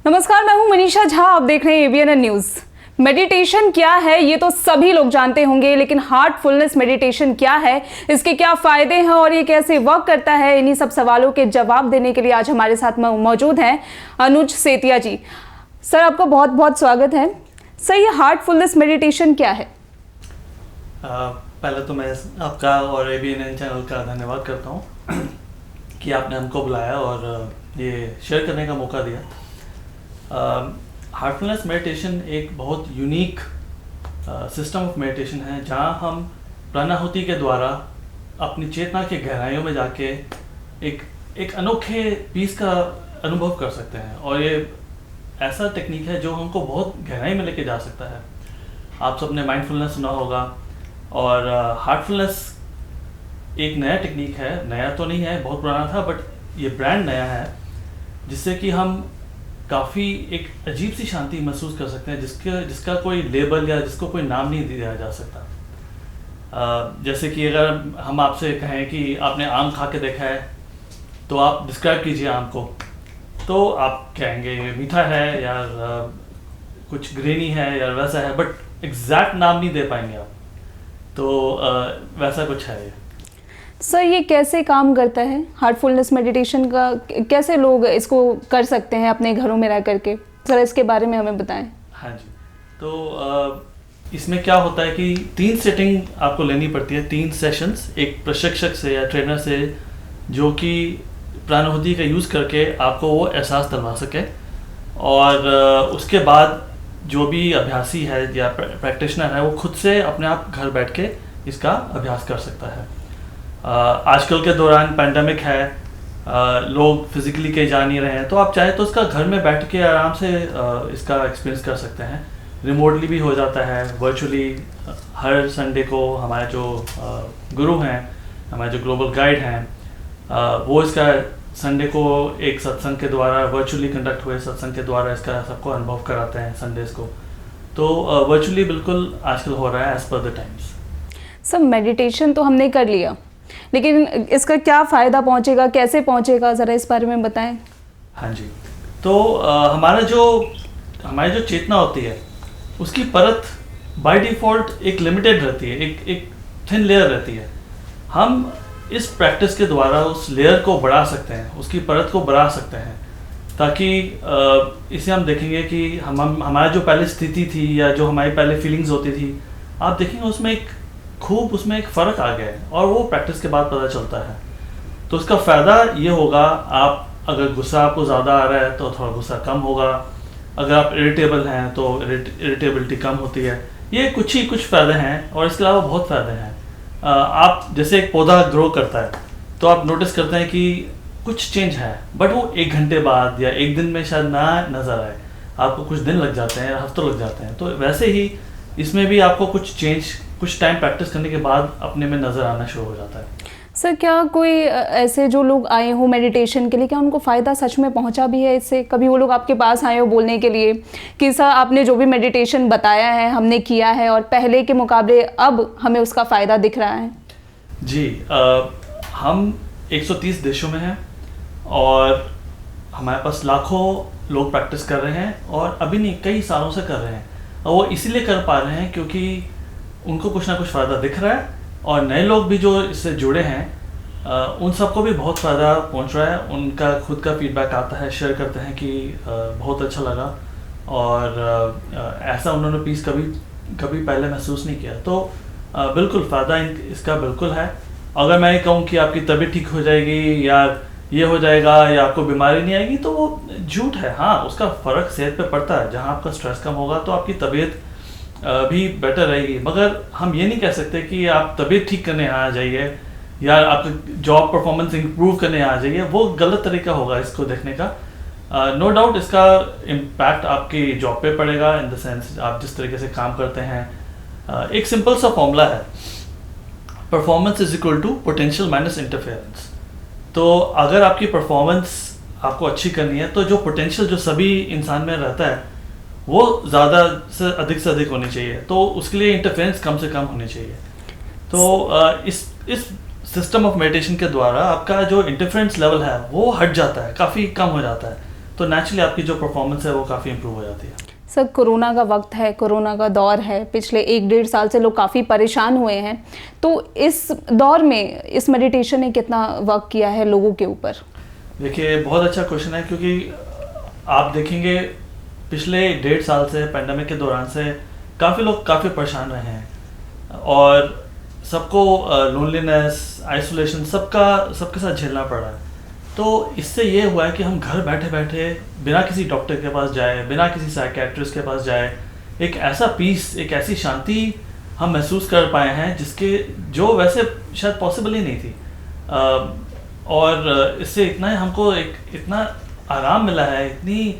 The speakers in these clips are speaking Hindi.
नमस्कार, मैं हूं मनीषा झा। आप देख रहे हैं एबीएन न्यूज। मेडिटेशन क्या है ये तो सभी लोग जानते होंगे, लेकिन हार्टफुलनेस मेडिटेशन क्या है, इसके क्या फायदे हैं और ये कैसे वर्क करता है, इन्हीं सब सवालों के जवाब देने के लिए आज हमारे साथ मौजूद हैं अनुज सेतिया जी। सर, आपका बहुत बहुत स्वागत है। सर, ये हार्टफुलनेस मेडिटेशन क्या है? पहले तो मैं आपका और एबीएन चैनल का धन्यवाद करता हूँ कि आपने हमको बुलाया और ये शेयर करने का मौका दिया। हार्टफुलनेस मेडिटेशन एक बहुत यूनिक सिस्टम ऑफ मेडिटेशन है जहाँ हम प्राणाहुति के द्वारा अपनी चेतना के गहराइयों में जाके एक अनोखे पीस का अनुभव कर सकते हैं। और ये ऐसा टेक्निक है जो हमको बहुत गहराई में लेके जा सकता है। आप सबने माइंडफुलनेस सुना होगा, और हार्टफुलनेस एक नया टेक्निक है। नया तो नहीं है, बहुत पुराना था, बट ये ब्रांड नया है जिससे कि हम काफ़ी एक अजीब सी शांति महसूस कर सकते हैं जिसका कोई लेबल या जिसको कोई नाम नहीं दिया जा सकता। जैसे कि अगर हम आपसे कहें कि आपने आम खा के देखा है तो आप डिस्क्राइब कीजिए आम को, तो आप कहेंगे मीठा है या कुछ ग्रेनी है या वैसा है, बट एग्जैक्ट नाम नहीं दे पाएंगे आप। तो वैसा कुछ है। सर, ये कैसे काम करता है हार्टफुलनेस मेडिटेशन का? कैसे लोग इसको कर सकते हैं अपने घरों में रह करके? सर, इसके बारे में हमें बताएं। हाँ जी, तो इसमें क्या होता है कि 3 सेटिंग आपको लेनी पड़ती है, 3 सेशंस एक प्रशिक्षक से या ट्रेनर से, जो कि प्राणाहुति का यूज़ करके आपको वो एहसास दिलवा सके। और उसके बाद जो भी अभ्यासी है या प्रैक्टिशनर है वो खुद से अपने आप घर बैठ के इसका अभ्यास कर सकता है। आजकल के दौरान पैंडेमिक है, लोग फिजिकली कहीं जा नहीं रहे हैं, तो आप चाहे तो इसका घर में बैठ के आराम से इसका एक्सपीरियंस कर सकते हैं। रिमोटली भी हो जाता है, वर्चुअली। हर संडे को हमारे जो गुरु हैं, हमारे जो ग्लोबल गाइड हैं, वो इसका संडे को एक सत्संग के द्वारा, वर्चुअली कंडक्ट हुए सत्संग के द्वारा इसका सबको अनुभव कराते हैं संडेज को। तो वर्चुअली बिल्कुल आजकल हो रहा है as per the times. Sir, meditation तो हमने कर लिया, लेकिन इसका क्या फ़ायदा पहुंचेगा, कैसे पहुंचेगा, ज़रा इस बारे में बताएं। हाँ जी, तो हमारी जो चेतना होती है उसकी परत बाय डिफ़ॉल्ट एक लिमिटेड रहती है, एक थिन लेयर रहती है। हम इस प्रैक्टिस के द्वारा उस लेयर को बढ़ा सकते हैं, उसकी परत को बढ़ा सकते हैं, ताकि इसे हम देखेंगे कि हमारी जो पहले स्थिति थी या जो हमारी पहले फीलिंग्स होती थी, आप देखेंगे उसमें उसमें एक फ़र्क आ गया है, और वो प्रैक्टिस के बाद पता चलता है। तो उसका फ़ायदा ये होगा, आप अगर गुस्सा आपको ज़्यादा आ रहा है तो थोड़ा गुस्सा कम होगा, अगर आप इरिटेबल हैं तो इरिटेबिलिटी कम होती है। ये कुछ फ़ायदे हैं, और इसके अलावा बहुत फ़ायदे हैं। आप जैसे एक पौधा ग्रो करता है तो आप नोटिस करते हैं कि कुछ चेंज है, बट वो 1 घंटे बाद या 1 दिन में शायद ना नज़र आए, आपको कुछ दिन लग जाते हैं, हफ्तों लग जाते हैं। तो वैसे ही इसमें भी आपको कुछ चेंज कुछ टाइम प्रैक्टिस करने के बाद अपने में नज़र आना शुरू हो जाता है। सर, क्या कोई ऐसे जो लोग आए हो मेडिटेशन के लिए, क्या उनको फ़ायदा सच में पहुंचा भी है इससे? कभी वो लोग आपके पास आए हो बोलने के लिए कि सर, आपने जो भी मेडिटेशन बताया है हमने किया है और पहले के मुकाबले अब हमें उसका फ़ायदा दिख रहा है? जी, हम 130 देशों में हैं और हमारे पास लाखों लोग प्रैक्टिस कर रहे हैं, और अभी नहीं, कई सालों से कर रहे हैं। और वो इसीलिए कर पा रहे हैं क्योंकि उनको कुछ ना कुछ फ़ायदा दिख रहा है, और नए लोग भी जो इससे जुड़े हैं उन सबको भी बहुत फ़ायदा पहुंच रहा है। उनका खुद का फीडबैक आता है, शेयर करते हैं कि बहुत अच्छा लगा, और ऐसा उन्होंने पीस कभी पहले महसूस नहीं किया। तो बिल्कुल फ़ायदा इसका बिल्कुल है। अगर मैं ये कहूँ कि आपकी तबीयत ठीक हो जाएगी या ये हो जाएगा या आपको बीमारी नहीं आएगी, तो वो झूठ है। हाँ, उसका फ़र्क सेहत पे पड़ता है। जहाँ आपका स्ट्रेस कम होगा तो आपकी तबीयत भी बेटर रहेगी, मगर हम ये नहीं कह सकते कि आप तबीयत ठीक करने आ जाइए या आपका जॉब परफॉर्मेंस इम्प्रूव करने आ जाइए। वो गलत तरीका होगा इसको देखने का। नो डाउट इसका इम्पैक्ट आपकी जॉब पे पड़ेगा, इन द सेंस आप जिस तरीके से काम करते हैं। एक सिंपल सा फॉर्मूला है, performance is equal to potential minus interference. तो अगर आपकी परफॉर्मेंस आपको अच्छी करनी है तो जो पोटेंशियल जो सभी इंसान में रहता है वो ज़्यादा से अधिक होनी चाहिए, तो उसके लिए इंटरफेरेंस कम से कम होनी चाहिए। तो इस सिस्टम ऑफ मेडिटेशन के द्वारा आपका जो इंटरफेरेंस लेवल है वो हट जाता है, काफ़ी कम हो जाता है। तो नेचुरली आपकी जो परफॉर्मेंस है वो काफ़ी इंप्रूव हो जाती है। सर, कोरोना का वक्त है, कोरोना का दौर है, पिछले 1-1.5 साल से लोग काफ़ी परेशान हुए हैं, तो इस दौर में इस मेडिटेशन ने कितना वर्क किया है लोगों के ऊपर? देखिए, बहुत अच्छा क्वेश्चन है, क्योंकि आप देखेंगे पिछले 1.5 साल से पेंडेमिक के दौरान से काफ़ी लोग काफ़ी परेशान रहे हैं और सबको लोनलीनेस, आइसोलेशन सबके साथ झेलना पड़ रहा है। तो इससे ये हुआ है कि हम घर बैठे बैठे बिना किसी डॉक्टर के पास जाए, बिना किसी साइकियाट्रिस्ट के पास जाए, एक ऐसा पीस, एक ऐसी शांति हम महसूस कर पाए हैं जिसके जो वैसे शायद पॉसिबल ही नहीं थी। और इससे हमको इतना आराम मिला है, इतनी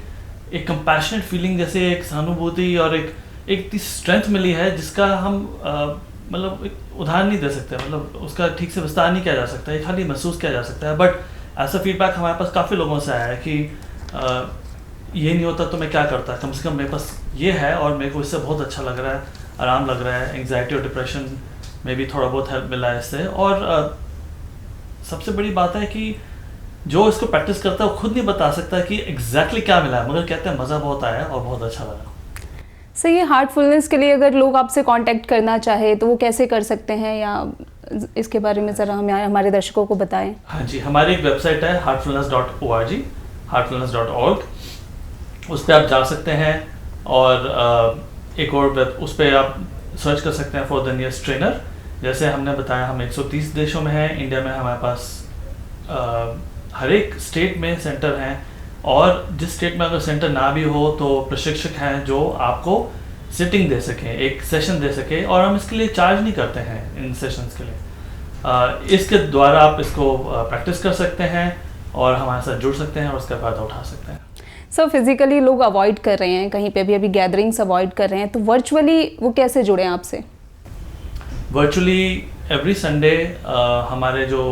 एक कंपैशनेट फीलिंग, जैसे एक सहानुभूति और एक इतनी स्ट्रेंथ मिली है जिसका हम मतलब एक उदाहरण नहीं दे सकते, मतलब उसका ठीक से विस्तार नहीं किया जा सकता है, खाली महसूस किया जा सकता है। बट ऐसा फीडबैक हमारे पास काफ़ी लोगों से आया है कि ये नहीं होता तो मैं क्या करता, कम से कम मेरे पास ये है और मेरे को इससे बहुत अच्छा लग रहा है, आराम लग रहा है, एंग्जाइटी और डिप्रेशन में भी थोड़ा बहुत हेल्प मिला है इससे। और सबसे बड़ी बात है कि जो इसको प्रैक्टिस करता है वो खुद नहीं बता सकता कि एग्जैक्टली क्या मिला है, मगर कहते हैं मज़ा बहुत आया और बहुत अच्छा लगा। सर, ये हार्टफुलनेस के लिए अगर लोग आपसे कांटेक्ट करना चाहे तो वो कैसे कर सकते हैं, या इसके बारे में ज़रा हमारे दर्शकों को बताएं। हाँ जी, हमारी एक वेबसाइट है heartfulness.org, heartfulness.org, उस पर आप जा सकते हैं और एक और उस पर आप सर्च कर सकते हैं फॉर द नियरेस्ट ट्रेनर। जैसे हमने बताया, हम 130 देशों में हैं, इंडिया में हमारे पास हर एक स्टेट में सेंटर हैं, और जिस स्टेट में अगर सेंटर ना भी हो तो प्रशिक्षक हैं जो आपको सिटिंग दे सकें, एक सेशन दे सके, और हम इसके लिए चार्ज नहीं करते हैं इन सेशंस के लिए। इसके द्वारा आप इसको प्रैक्टिस कर सकते हैं और हमारे साथ जुड़ सकते हैं और उसका फ़ायदा उठा सकते हैं। सर, फिजिकली लोग अवॉइड कर रहे हैं, कहीं पे भी अभी गैदरिंग्स अवॉइड कर रहे हैं, तो वर्चुअली वो कैसे जुड़े आपसे? वर्चुअली एवरी संडे हमारे जो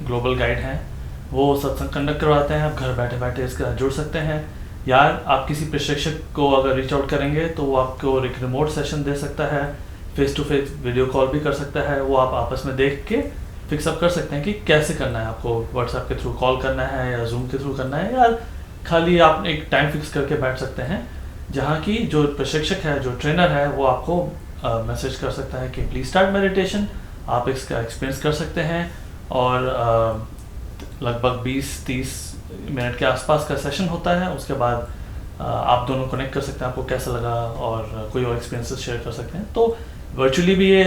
ग्लोबल गाइड हैं वो सत्संग कंडक्ट करवाते हैं, आप घर बैठे बैठे इसका जुड़ सकते हैं। यार, आप किसी प्रशिक्षक को अगर रीच आउट करेंगे तो वो आपको एक रिमोट सेशन दे सकता है, face to face video call भी कर सकता है, वो आप आपस में देख के फिक्सअप कर सकते हैं कि कैसे करना है, आपको व्हाट्सएप के थ्रू कॉल करना है या जूम के थ्रू करना है, या खाली आप एक टाइम फिक्स करके बैठ सकते हैं जहाँ की जो प्रशिक्षक है, जो ट्रेनर है, वो आपको मैसेज कर सकता है कि प्लीज़ स्टार्ट मेडिटेशन। आप इसका एक्सपीरियंस कर सकते हैं और लगभग 20-30 मिनट के आसपास का सेशन होता है। उसके बाद आप दोनों कनेक्ट कर सकते हैं, आपको कैसा लगा, और कोई और एक्सपीरियंसेस शेयर कर सकते हैं। तो वर्चुअली भी ये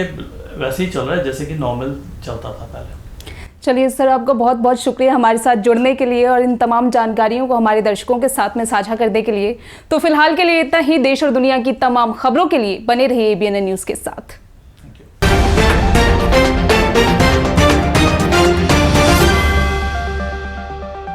वैसे ही चल रहा है जैसे कि नॉर्मल चलता था पहले। चलिए सर, आपका बहुत बहुत शुक्रिया हमारे साथ जुड़ने के लिए और इन तमाम जानकारियों को हमारे दर्शकों के साथ में साझा करने के लिए। तो फिलहाल के लिए इतना ही। देश और दुनिया की तमाम खबरों के लिए बने रहिए ABN न्यूज़ के साथ।